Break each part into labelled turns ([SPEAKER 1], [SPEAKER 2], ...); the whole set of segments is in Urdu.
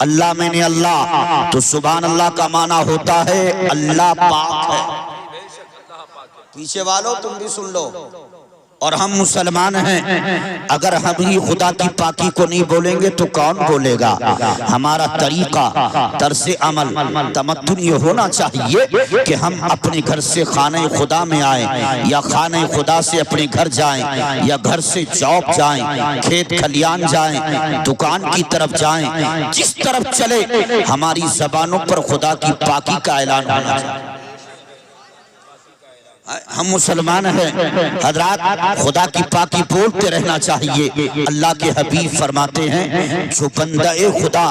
[SPEAKER 1] اللہ میں نے اللہ، تو سبحان اللہ کا معنی ہوتا ہے اللہ پاک ہے۔ پیچھے والوں تم بھی سن لو، اور ہم مسلمان ہیں، اگر ہم ہی خدا کی پاکی کو نہیں بولیں گے تو کون بولے گا؟ ہمارا طریقہ، طرز عمل، تمدن یہ ہونا چاہیے کہ ہم اپنے گھر سے خانہ خدا میں آئیں، یا خانہ خدا سے اپنے گھر جائیں، یا گھر سے جاب جائیں، کھیت کھلیان جائیں، دکان کی طرف جائیں، جس طرف چلے ہماری زبانوں پر خدا کی پاکی کا اعلان ہونا چاہیے۔ ہم مسلمان ہیں حضرات، خدا کی پاکی بولتے رہنا چاہیے۔ اللہ کے حبیب فرماتے ہیں جو بندہ خدا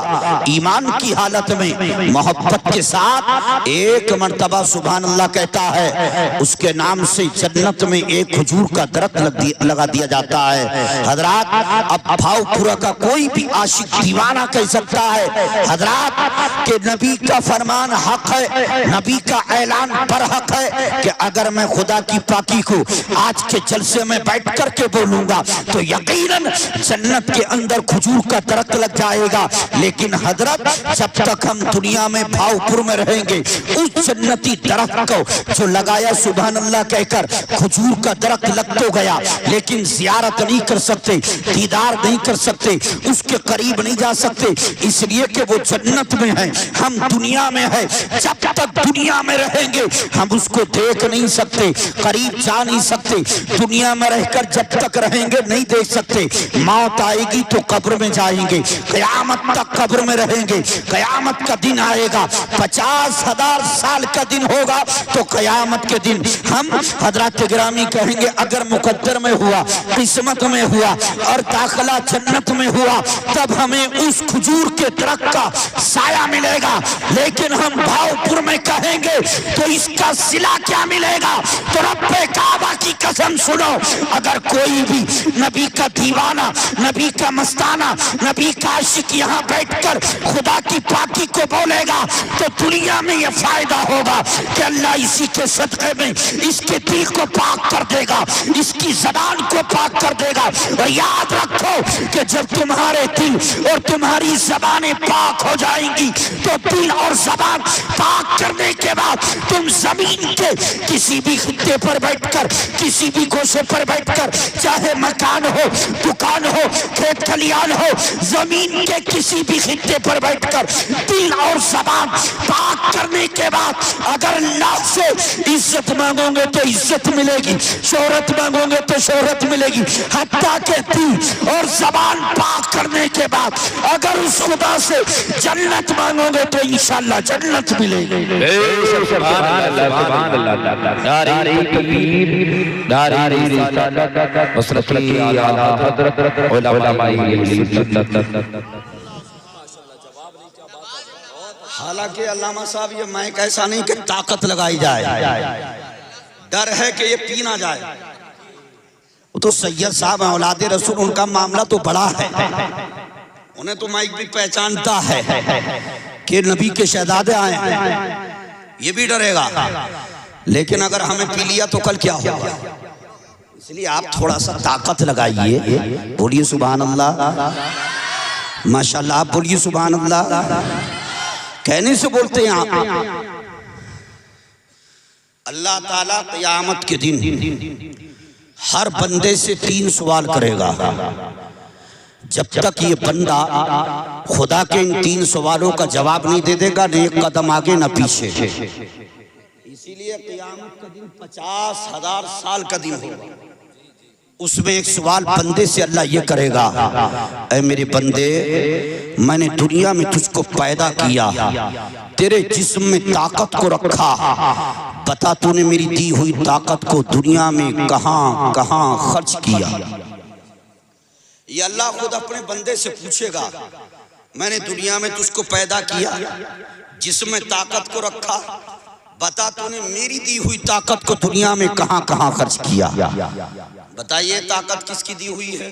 [SPEAKER 1] ایمان کی حالت میں محبت کے ساتھ ایک مرتبہ سبحان اللہ کہتا ہے، اس کے نام سے جنت میں ایک کھجور کا درخت لگا دیا جاتا ہے۔ حضرات اب بھاؤ پورا کا کوئی بھی عاشق دیوانہ کہہ سکتا ہے حضرات کہ نبی کا فرمان حق ہے، نبی کا اعلان پر حق ہے کہ اگر میں خدا کی پاکی کو آج کے جلسے میں بیٹھ کر کے بولوں گا تو یقیناً جنت کے اندر کھجور کا درخت لگ جائے گا۔ لیکن حضرت جب تک ہم دنیا میں بھاؤ پور میں رہیں گے، اس جنتی درخت کو جو لگایا سبحان اللہ کہہ کر کھجور کا درخت لگ تو گیا، لیکن زیارت نہیں کر سکتے، دیدار نہیں کر سکتے، اس کے قریب نہیں جا سکتے، اس لیے کہ وہ جنت میں ہے، ہم دنیا میں ہے۔ جب تک دنیا میں رہیں گے ہم اس کو دیکھ نہیں سکتے، قریب جا نہیں سکتے، دنیا میں رہ کر جب تک رہیں گے نہیں دیکھ سکتے۔ موت آئے گی تو قبر میں جائیں گے، قیامت تک قبر میں رہیں گے، قیامت کا دن آئے گا، 50,000 سال کا دن ہوگا تو قیامت کے دن ہم حضرات گرامی کہیں گے اگر مقدر میں ہوا، قسمت میں ہوا اور داخلہ جنت میں ہوا تب ہمیں اس کھجور کے درخت کا سایہ ملے گا۔ لیکن ہم بھاؤ پور میں کہیں گے تو اس کا صلہ کیا ملے گا؟ تو رب کعبہ کی قسم سنو، اگر کوئی بھی نبی کا دیوانہ، نبی کا مستانہ، نبی کا عاشق یہاں بیٹھ کر خدا کی پاکی کو بولے گا تو دنیا میں یہ فائدہ ہوگا کہ اللہ اسی کے صدقے میں اس کے دل کو پاک کر دے گا، اس کی زبان کو پاک کر دے گا۔ اور یاد رکھو کہ جب تمہارے دل اور تمہاری زبانیں پاک ہو جائیں گی تو دل اور زبان پاک کرنے کے بعد تم زمین کے کسی بھی خطے پر بیٹھ کر، کسی بھی گوشے پر بیٹھ کر، چاہے مکان ہو، دکان ہو، کھیت کھلیان ہو، زمین کے کسی بھی خطے پر بیٹھ کر دل اور زبان پاک کرنے کے بعد اگر اللہ سے عزت مانگو گے تو عزت ملے گی، شہرت مانگو گے تو شہرت ملے گی، حتیٰ کہ دل اور زبان پاک کرنے کے بعد اگر اس خدا سے جنت مانگو گے تو انشاءاللہ جنت ملے گی۔
[SPEAKER 2] سبحان اللہ، سبحان اللہ، داری تکبیر، داری رسالت، وصرفی آلہ حضرت علماء سنت۔
[SPEAKER 1] حالانکہ علامہ صاحب یہ مائک ایسا نہیں کہ طاقت لگائی جائے، ڈر ہے کہ یہ پی نہ جائے۔ وہ تو سید صاحب ہیں اولاد رسول، ان کا معاملہ تو بڑا ہے، انہیں تو مائک بھی پہچانتا ہے کہ نبی کے شہزادے آئے ہیں، یہ بھی ڈرے گا۔ لیکن اگر ہمیں پی لیا تو کل کیا ہوگا؟ اس لیے آپ تھوڑا سا طاقت لگائیے، بولیے سبحان اللہ، ماشاءاللہ آپ بولیے سبحان اللہ، کہنے سے بولتے ہیں آپ۔ اللہ تعالیٰ قیامت کے دن ہر بندے سے 3 سوال کرے گا۔ جب تک یہ بندہ خدا کے ان 3 سوالوں کا جواب نہیں دے دے گا نہ ایک قدم آگے نہ پیچھے۔ اسی لیے قیامت کا دن 50,000 سال کا دن ہوگا۔ اس میں ایک سوال بندے سے اللہ یہ کرے گا، اے میرے بندے، میں نے دنیا میں تجھ کو پیدا کیا، تیرے جسم میں طاقت کو رکھا، بتا تو نے میری دی ہوئی طاقت کو دنیا میں کہاں کہاں خرچ کیا؟ یہ اللہ خود اپنے بندے سے پوچھے گا، میں نے دنیا میں تجھ کو پیدا کیا، جسم میں طاقت کو رکھا، بتا تو نے میری دی ہوئی طاقت کو دنیا میں کہاں کہاں خرچ کیا؟ بتائیے طاقت کس کی دی ہوئی ہے؟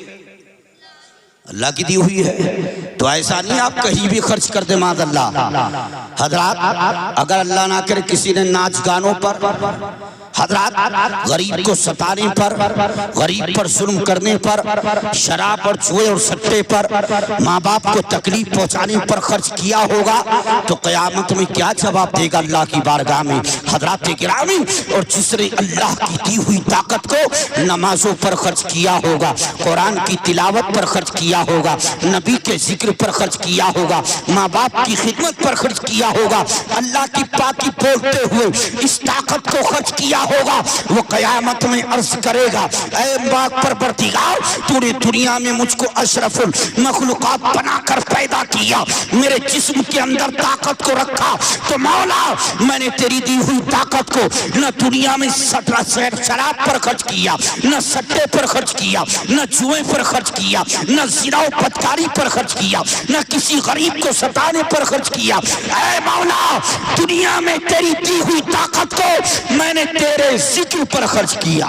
[SPEAKER 1] اللہ کی دی ہوئی ہے تو ایسا نہیں آپ کہیں بھی خرچ کر دیں معاذ اللہ۔ حضرات اگر اللہ نہ کرے کسی نے ناچ گانوں پر، حضرات غریب کو ستانے پر، غریب پر ظلم کرنے پر، شراب اور جوئے اور سٹے پر، ماں باپ کو تکلیف پہنچانے پر خرچ کیا ہوگا تو قیامت میں کیا جواب دے گا اللہ کی بارگاہ میں؟ حضرات گرامی، اور جس نے اللہ کی دی ہوئی طاقت کو نمازوں پر خرچ کیا ہوگا، قرآن کی تلاوت پر خرچ کیا ہوگا، نبی کے ذکر پر خرچ کیا ہوگا، ماں باپ کی خدمت پر خرچ کیا ہوگا، اللہ کی پاکی بولتے ہوئے اس طاقت کو خرچ کیا ہوگا، وہ قیامت میں عرض کرے گا اے پاک پروردگار، تو نے دنیا میں مجھ کو اشرف المخلوقات بنا کر پیدا کیا، میرے جسم کے اندر طاقت کو رکھا، تو مولا میں نے تیری دی ہوئی طاقت کو نہ دنیا میں شراب پر خرچ کیا، نہ سٹے پر خرچ کیا، نہ جوئے پر خرچ کیا، نہ زنا و بدکاری پر خرچ کیا، نہ کسی غریب کو ستانے پر خرچ کیا، اے مولا دنیا میں تیری دی ہوئی طاقت کو میں نے تیرے ذکر پر خرچ کیا۔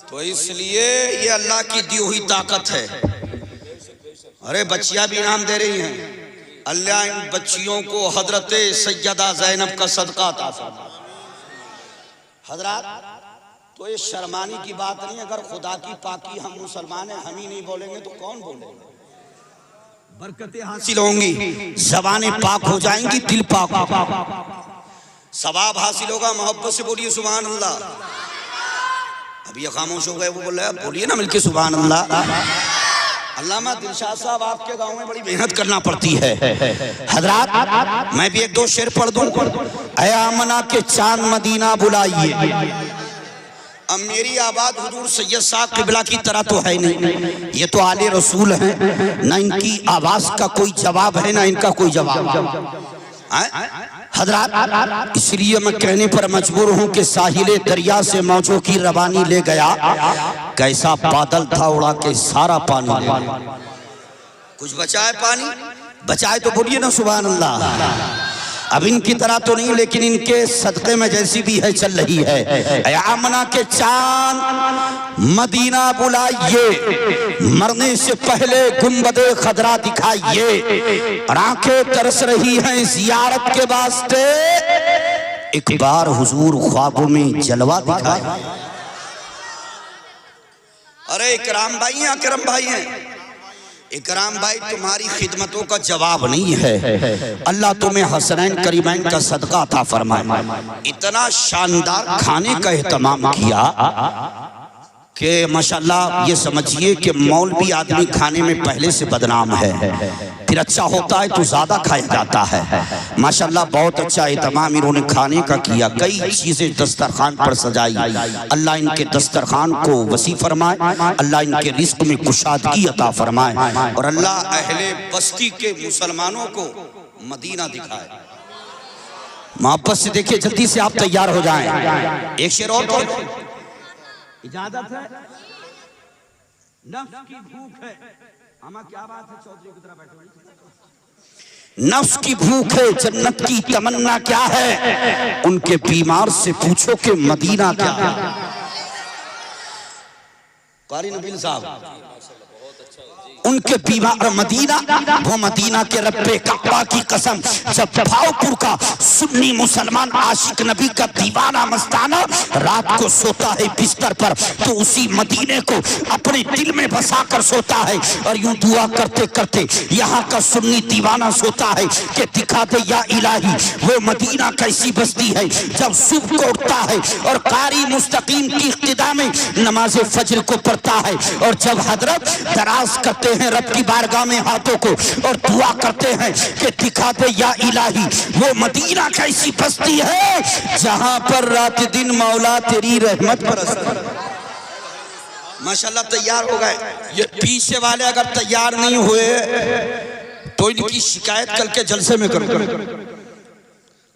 [SPEAKER 1] تو اس لیے یہ اللہ کی دی ہوئی طاقت ہے۔ ارے بچیاں بھی انعام دے رہی ہیں، اللہ ان بچیوں کو حضرت سیدہ زینب کا صدقہ عطا فرمائے۔ حضرات تو یہ شرمانی کی بات نہیں، اگر خدا کی پاکی ہم مسلمان ہیں ہم ہی نہیں بولیں گے تو کون بولیں گے؟ برکتیں حاصل ہوں گی، زبانیں پاک ہو جائیں گی، دل پاک ہو جائیں گی، ثواب حاصل ہوگا۔ محبت سے بولیے سبحان اللہ۔ اب یہ خاموش ہو گئے، وہ بول رہے ہیں بولیے نا مل کے سبحان اللہ۔ علامہ دلشاد صاحب آپ کے گاؤں میں بڑی محنت کرنا پڑتی ہے۔ حضرات میں بھی ایک دو شعر پڑھ دوں۔ اے آمنہ کے چاند مدینہ بلائیے، اب میری آباد حضور سید صاحب قبلہ کی طرح تو ہے نہیں، یہ تو آل رسول ہیں، نہ ان کی آواز کا کوئی جواب ہے نہ ان کا کوئی جواب۔ حضرات اس لیے میں کہنے پر مجبور ہوں کہ ساحل دریا سے موجوں کی روانی لے گیا، کیسا بادل تھا اڑا کے سارا پانی لے گیا۔ کچھ بچائے پانی؟ بچائے تو بولیے نا سبحان اللہ۔ اب ان کی طرح تو نہیں لیکن ان کے صدقے میں جیسی بھی ہے چل رہی ہے۔ اے آمنہ کے چاند مدینہ بلائیے، مرنے سے پہلے گنبد خضرا دکھائیے، اور آنکھیں ترس رہی ہیں زیارت کے واسطے، ایک بار حضور خوابوں میں جلوہ دکھائے۔ ارے اکرام بھائی ہیں، اکرم بھائی ہیں، اکرام بھائی تمہاری خدمتوں کا جواب نہیں ہے، اللہ تمہیں حسنین کریمین کا صدقہ عطا فرمائے۔ اتنا شاندار کھانے کا اہتمام کیا کہ ماشاءاللہ یہ سمجھیے کہ مولوی آدمی کھانے میں پہلے سے بدنام ہے، پھر اچھا ہوتا ہے تو زیادہ کھایا جاتا ہے۔ ماشاءاللہ بہت اچھا اہتمام انہوں نے کھانے کا کیا، کئی چیزیں دسترخوان پر سجائی۔ اللہ ان کے دسترخوان کو وسیع فرمائے، اللہ ان کے رزق میں کشادگی عطا فرمائے، اور اللہ اہل بستی کے مسلمانوں کو مدینہ دکھائے۔ محبت سے دیکھیں، جلدی سے آپ تیار ہو جائیں۔ ایک شعر اور پڑھ دیں، اجازت ہے؟ نفس کی بھوک ہے، اما کیا بات ہے چودھری کی طرح بیٹھے ہوئے؟ نفس کی بھوک ہے، جنت کی تمنا کیا ہے؟ ان کے بیمار سے پوچھو کہ مدینہ کیا ہے۔ قاری نبیل صاحب ان کے بیمار مدینہ، وہ مدینہ کے رب کعبہ کی قسم، جب بھاؤپور کا سنی مسلمان عاشق نبی کا دیوانہ مستانہ رات کو سوتا ہے بستر پر تو اسی مدینے کو اپنے دل میں بسا کر سوتا ہے، اور یوں دعا کرتے کرتے یہاں کا سنی دیوانہ سوتا ہے کہ دکھا دے یا الہی وہ مدینہ کیسی بستی ہے۔ جب صبح کو اٹھتا ہے اور قاری مستقیم کی اقتداء میں نماز فجر کو پڑھتا ہے، اور جب حضرت دراز کرتے ہیں رب کی بارگاہ میں ہاتھوں کو اور دعا کرتے ہیں کہ دکھا دے یا الہی وہ مدینہ کیسی بستی ہے جہاں پر رات دن مولا تیری رحمت برستی۔ ماشاءاللہ تیار ہو گئے۔ یہ پیچھے والے اگر تیار نہیں ہوئے تو ان کی شکایت کر کے جلسے میں کرو۔